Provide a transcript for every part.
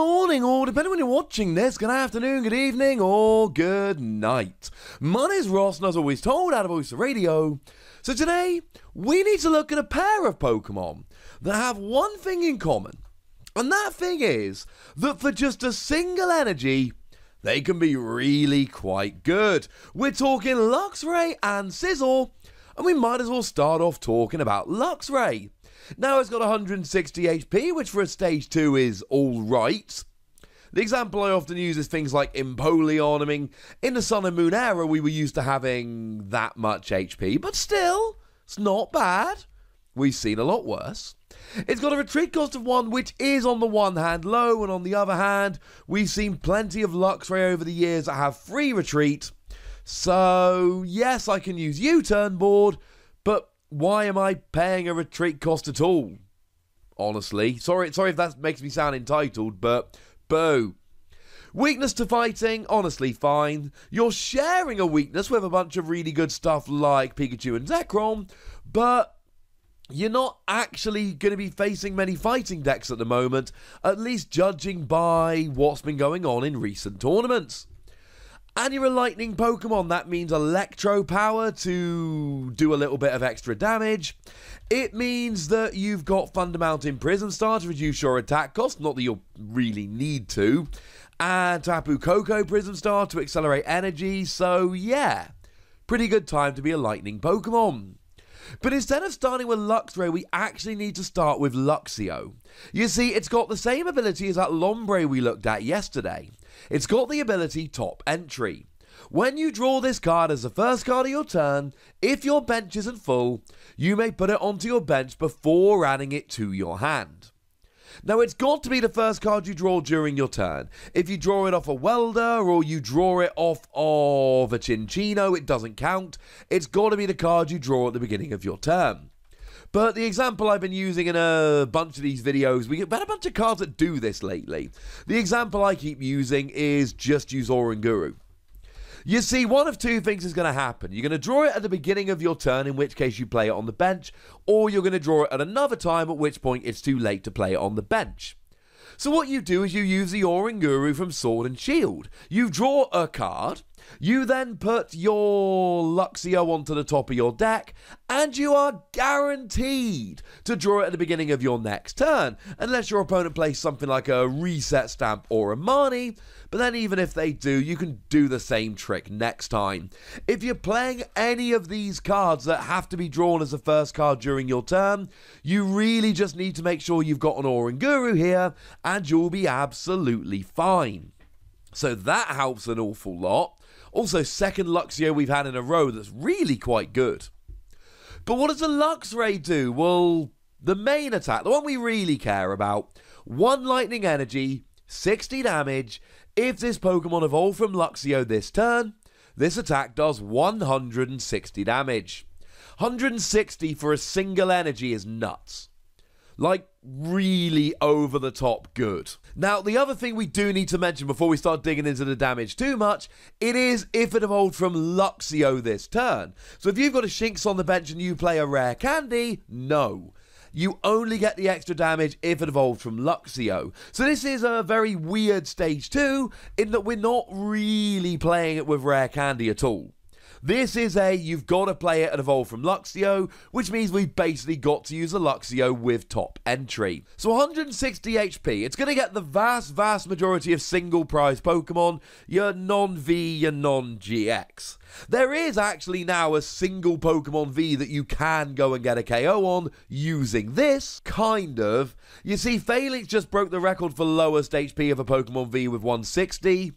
morning, or depending when you're watching this, good afternoon, good evening, or good night. My name's Ross, and as always told out of Luxray Radio. So today, we need to look at a pair of Pokemon that have one thing in common. And that thing is that for just a single energy, they can be really quite good. We're talking Luxray and Scizor, and we might as well start off talking about Luxray. Now it's got 160 HP, which for a stage 2 is alright. The example I often use is things like Empoleon. I mean, in the Sun and Moon era, we were used to having that much HP, but still, it's not bad. We've seen a lot worse. It's got a retreat cost of 1, which is on the one hand low, and on the other hand, we've seen plenty of Luxray over the years that have free retreat. So, yes, I can use U-turn board, but why am I paying a retreat cost at all? Honestly. Sorry if that makes me sound entitled, but boo. Weakness to fighting, honestly fine. You're sharing a weakness with a bunch of really good stuff like Pikachu and Zekrom, but you're not actually going to be facing many fighting decks at the moment, at least judging by what's been going on in recent tournaments. And you're a lightning Pokemon, that means electro power to do a little bit of extra damage. It means that you've got Thunder Mountain Prison Star to reduce your attack cost, not that you'll really need to. And Tapu Koko Prism Star to accelerate energy, so yeah, pretty good time to be a lightning Pokemon. But instead of starting with Luxray, we actually need to start with Luxio. You see, it's got the same ability as that Lombre we looked at yesterday. It's got the ability Top Entry. When you draw this card as the first card of your turn, if your bench isn't full, you may put it onto your bench before adding it to your hand. Now, it's got to be the first card you draw during your turn. If you draw it off a Welder or you draw it off of a Chinchino, it doesn't count. It's got to be the card you draw at the beginning of your turn. But the example I've been using in a bunch of these videos, we get a bunch of cards that do this lately. The example I keep using is just use Oranguru. You see, one of two things is going to happen. You're going to draw it at the beginning of your turn, in which case you play it on the bench, or you're going to draw it at another time, at which point it's too late to play it on the bench. So what you do is you use the Oranguru from Sword and Shield. You draw a card, you then put your Luxio onto the top of your deck, and you are guaranteed to draw it at the beginning of your next turn, unless your opponent plays something like a Reset Stamp or a Marnie. But then even if they do, you can do the same trick next time. If you're playing any of these cards that have to be drawn as the first card during your turn, you really just need to make sure you've got an Oranguru here, and you'll be absolutely fine. So that helps an awful lot. Also, second Luxio we've had in a row that's really quite good. But what does the Luxray do? Well, the main attack, the one we really care about, 1 lightning energy, 60 damage. If this Pokemon evolved from Luxio this turn, this attack does 160 damage. 160 for a single energy is nuts. Like, really over the top good. Now, the other thing we do need to mention before we start digging into the damage too much, it is if it evolved from Luxio this turn. So if you've got a Shinx on the bench and you play a Rare Candy, no. You only get the extra damage if it evolved from Luxio. So this is a very weird stage 2, in that we're not really playing it with Rare Candy at all. This is you've got to play it and evolve from Luxio, which means we've basically got to use a Luxio with Top Entry. So 160 HP, it's going to get the vast majority of single prize Pokemon, your non-V, your non-GX. There is actually now a single Pokemon V that you can go and get a KO on using this, kind of. You see, Phalanx just broke the record for lowest HP of a Pokemon V with 160.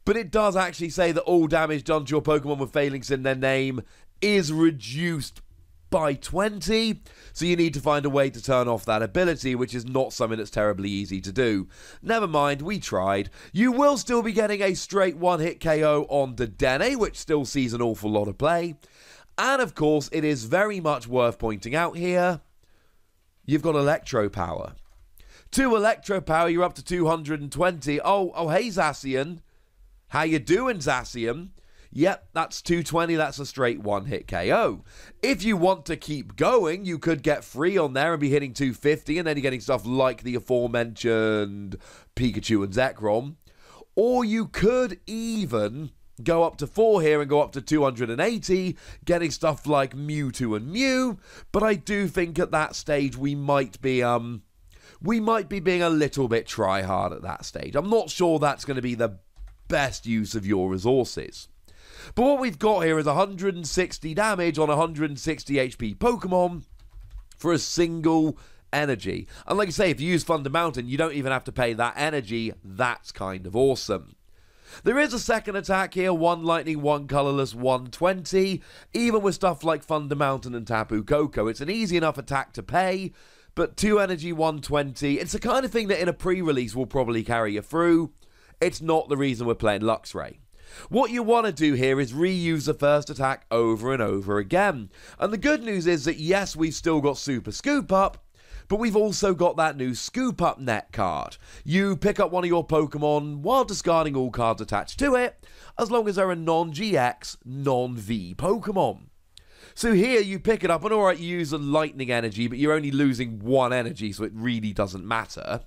But it does actually say that all damage done to your Pokemon with Phalanx in their name is reduced by 20, so you need to find a way to turn off that ability, which is not something that's terribly easy to do. Never mind, we tried. You will still be getting a straight one-hit KO on Dedenne, which still sees an awful lot of play. And of course, it is very much worth pointing out here, you've got Electro Power. 2 Electro Power, you're up to 220. Oh, hey Zacian. How you doing, Zacian? Yep, that's 220, that's a straight one-hit KO. If you want to keep going, you could get 3 on there and be hitting 250, and then you're getting stuff like the aforementioned Pikachu and Zekrom. Or you could even go up to 4 here and go up to 280, getting stuff like Mewtwo and Mew, but I do think at that stage we might be being a little bit try-hard at that stage. I'm not sure that's going to be the best use of your resources. But what we've got here is 160 damage on 160 HP Pokemon for a single energy. And like I say, if you use Thunder Mountain, you don't even have to pay that energy. That's kind of awesome. There is a second attack here, 1 Lightning, 1 Colorless, 120. Even with stuff like Thunder Mountain and Tapu Koko, it's an easy enough attack to pay, but 2 energy, 120. It's the kind of thing that in a pre-release will probably carry you through. It's not the reason we're playing Luxray. What you want to do here is reuse the first attack over and over again. And the good news is that yes, we've still got Super Scoop Up, but we've also got that new Scoop Up Net card. You pick up one of your Pokemon while discarding all cards attached to it, as long as they're a non-GX, non-V Pokemon. So here you pick it up and alright, you use a lightning energy, but you're only losing 1 energy, so it really doesn't matter.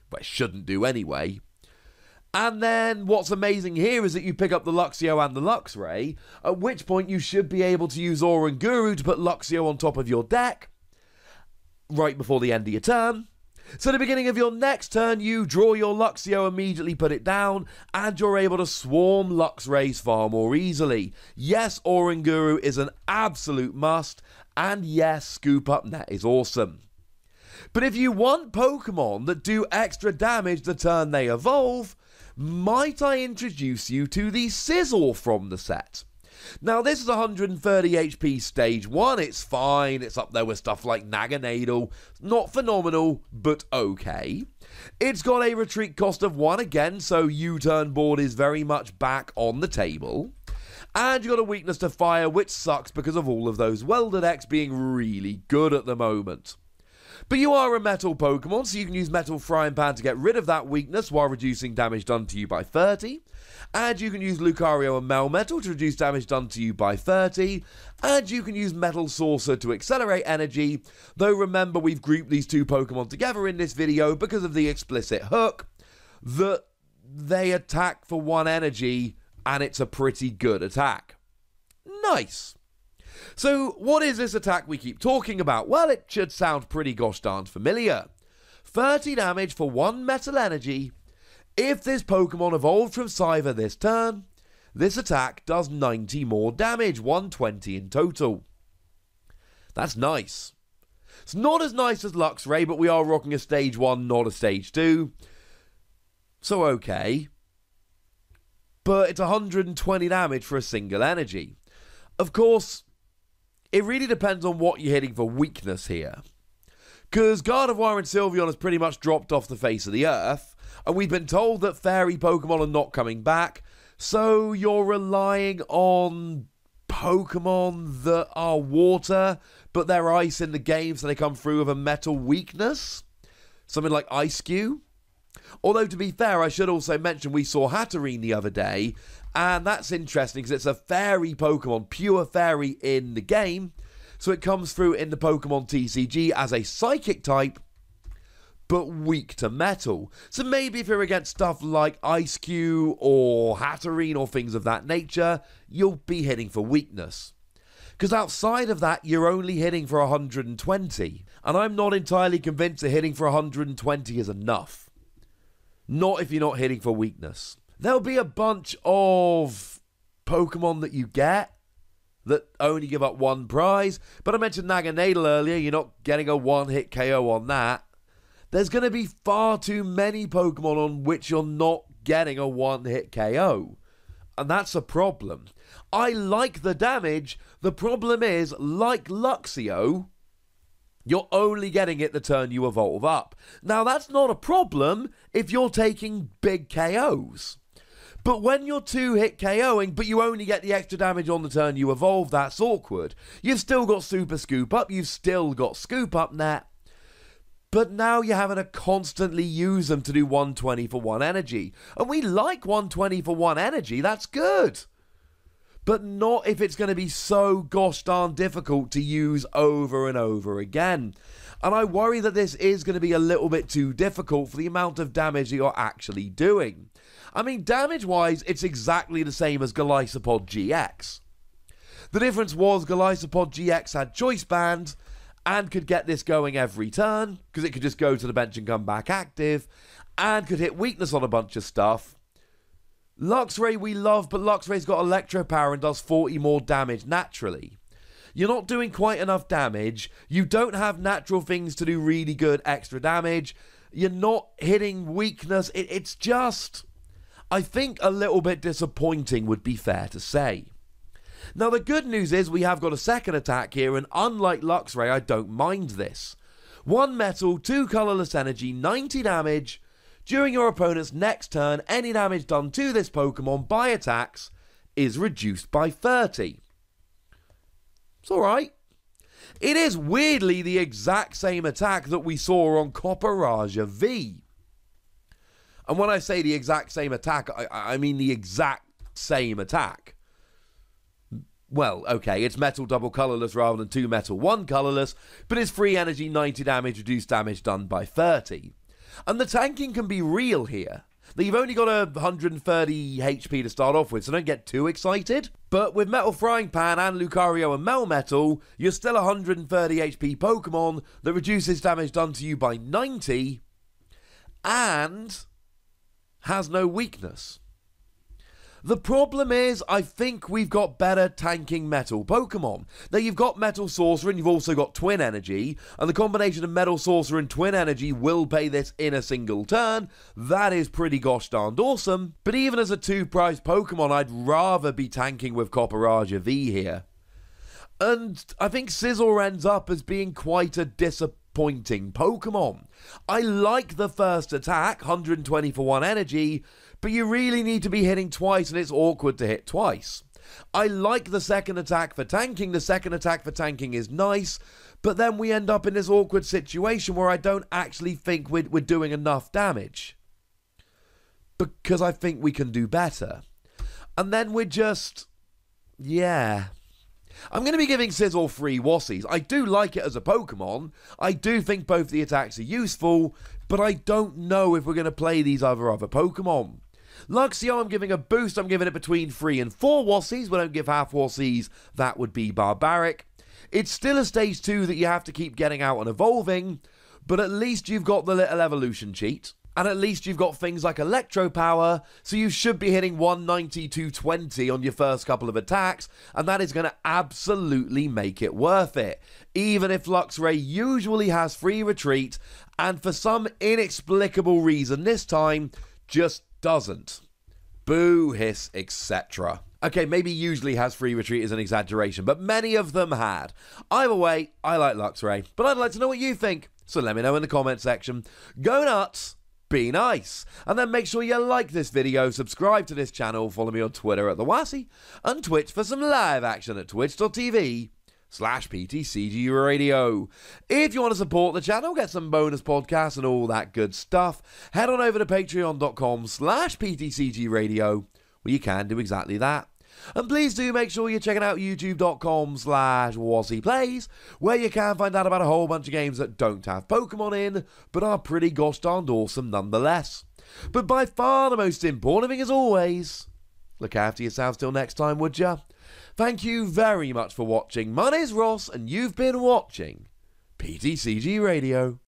But it shouldn't do anyway. And then what's amazing here is that you pick up the Luxio and the Luxray, at which point you should be able to use Oranguru to put Luxio on top of your deck right before the end of your turn. So at the beginning of your next turn, you draw your Luxio, immediately put it down, and you're able to swarm Luxrays far more easily. Yes, Oranguru is an absolute must, and yes, Scoop Up Net is awesome. But if you want Pokemon that do extra damage the turn they evolve, might I introduce you to the Scizor from the set? Now, this is 130 HP stage 1, it's fine, it's up there with stuff like Naganadel, not phenomenal, but okay. It's got a retreat cost of 1 again, so U-turn board is very much back on the table. And you've got a weakness to fire, which sucks because of all of those Welder decks being really good at the moment. But you are a metal Pokemon, so you can use Metal Frying Pan to get rid of that weakness while reducing damage done to you by 30. And you can use Lucario and Melmetal to reduce damage done to you by 30. And you can use Metal Saucer to accelerate energy, though remember we've grouped these two Pokemon together in this video because of the explicit hook that they attack for 1 energy, and it's a pretty good attack. Nice. So, what is this attack we keep talking about? Well, it should sound pretty gosh darn familiar. 30 damage for 1 metal energy. If this Pokemon evolved from Scyther this turn, this attack does 90 more damage, 120 in total. That's nice. It's not as nice as Luxray, but we are rocking a stage 1, not a stage 2. So, okay. But it's 120 damage for a single energy. Of course, it really depends on what you're hitting for weakness here. Because Gardevoir and Sylveon has pretty much dropped off the face of the earth, and we've been told that fairy Pokemon are not coming back, so you're relying on Pokemon that are water, but they're ice in the game, so they come through with a metal weakness. Something like Ice-Q. Although, to be fair, I should also mention we saw Hatterene the other day, and that's interesting because it's a fairy Pokemon, pure fairy in the game, so it comes through in the Pokemon TCG as a psychic type, but weak to metal. So maybe if you're against stuff like Ice-Q or Hatterene or things of that nature, you'll be hitting for weakness. Because outside of that, you're only hitting for 120, and I'm not entirely convinced that hitting for 120 is enough. Not if you're not hitting for weakness. There'll be a bunch of Pokemon that you get that only give up 1 prize, but I mentioned Naganadel earlier, you're not getting a 1-hit KO on that. There's going to be far too many Pokemon on which you're not getting a 1-hit KO, and that's a problem. I like the damage, the problem is, like Luxio, you're only getting it the turn you evolve up. Now, that's not a problem if you're taking big KOs. But when you're 2-hit KOing, but you only get the extra damage on the turn you evolve, that's awkward. You've still got Super Scoop Up, you've still got Scoop Up Net, but now you're having to constantly use them to do 120 for 1 energy. And we like 120 for 1 energy, that's good. but not if it's going to be so gosh darn difficult to use over and over again. And I worry that this is going to be a little bit too difficult for the amount of damage that you're actually doing. I mean, damage-wise, it's exactly the same as Golisopod GX. The difference was Golisopod GX had Choice Band and could get this going every turn, because it could just go to the bench and come back active, and could hit weakness on a bunch of stuff. Luxray we love, but Luxray's got Electro Power and does 40 more damage naturally. You're not doing quite enough damage, you don't have natural things to do really good extra damage, you're not hitting weakness, it's just, I think, a little bit disappointing would be fair to say. Now the good news is we have got a second attack here, and unlike Luxray, I don't mind this. 1 metal, 2 colourless energy, 90 damage. During your opponent's next turn, any damage done to this Pokemon by attacks is reduced by 30. It's alright. It is weirdly the exact same attack that we saw on Copperaja V. And when I say the exact same attack, I mean the exact same attack. Well, okay, it's metal double colourless rather than 2 metal 1 colourless, but it's free energy, 90 damage, reduced damage done by 30. And the tanking can be real here. Now, you've only got 130 HP to start off with, so don't get too excited. But with Metal Frying Pan and Lucario and Melmetal, you're still 130 HP Pokemon that reduces damage done to you by 90 and has no weakness. The problem is, I think we've got better tanking metal Pokemon. Now, you've got Metal Sorcerer and you've also got Twin Energy, and the combination of Metal Sorcerer and Twin Energy will pay this in a single turn. That is pretty gosh darned awesome. But even as a 2-price Pokemon, I'd rather be tanking with Copperaja V here. And I think Scizor ends up as being quite a disappointing Pokemon. I like the first attack, 120 for 1 energy, but you really need to be hitting twice and it's awkward to hit twice. I like the second attack for tanking. The second attack for tanking is nice, but then we end up in this awkward situation where I don't actually think we're doing enough damage. Because I think we can do better. And then we're just, yeah. I'm going to be giving Scizor 3 Wassies. I do like it as a Pokemon. I do think both the attacks are useful, but I don't know if we're going to play these other Pokemon. Luxio, I'm giving a boost. I'm giving it between 3 and 4 Wassies. We don't give half Wassies. That would be barbaric. It's still a stage 2 that you have to keep getting out and evolving, but at least you've got the little evolution cheat. And at least you've got things like Electro Power, so you should be hitting 190, 220 on your first couple of attacks, and that is going to absolutely make it worth it. Even if Luxray usually has free retreat, and for some inexplicable reason this time, just doesn't. Boo, hiss, etc. Okay, maybe usually has free retreat is an exaggeration, but many of them had. Either way, I like Luxray, but I'd like to know what you think, so let me know in the comment section. Go nuts! Be nice, and then make sure you like this video, subscribe to this channel, follow me on Twitter at @TheWassie, and Twitch for some live action at twitch.tv/PTCGRadio. If you want to support the channel, get some bonus podcasts and all that good stuff, head on over to patreon.com/PTCGRadio, where you can do exactly that. And please do make sure you're checking out youtube.com/WassiePlays, where you can find out about a whole bunch of games that don't have Pokemon in, but are pretty gosh darned awesome nonetheless. But by far the most important thing, as always, look after yourselves till next time, would ya? Thank you very much for watching. My name's Ross, and you've been watching PTCG Radio.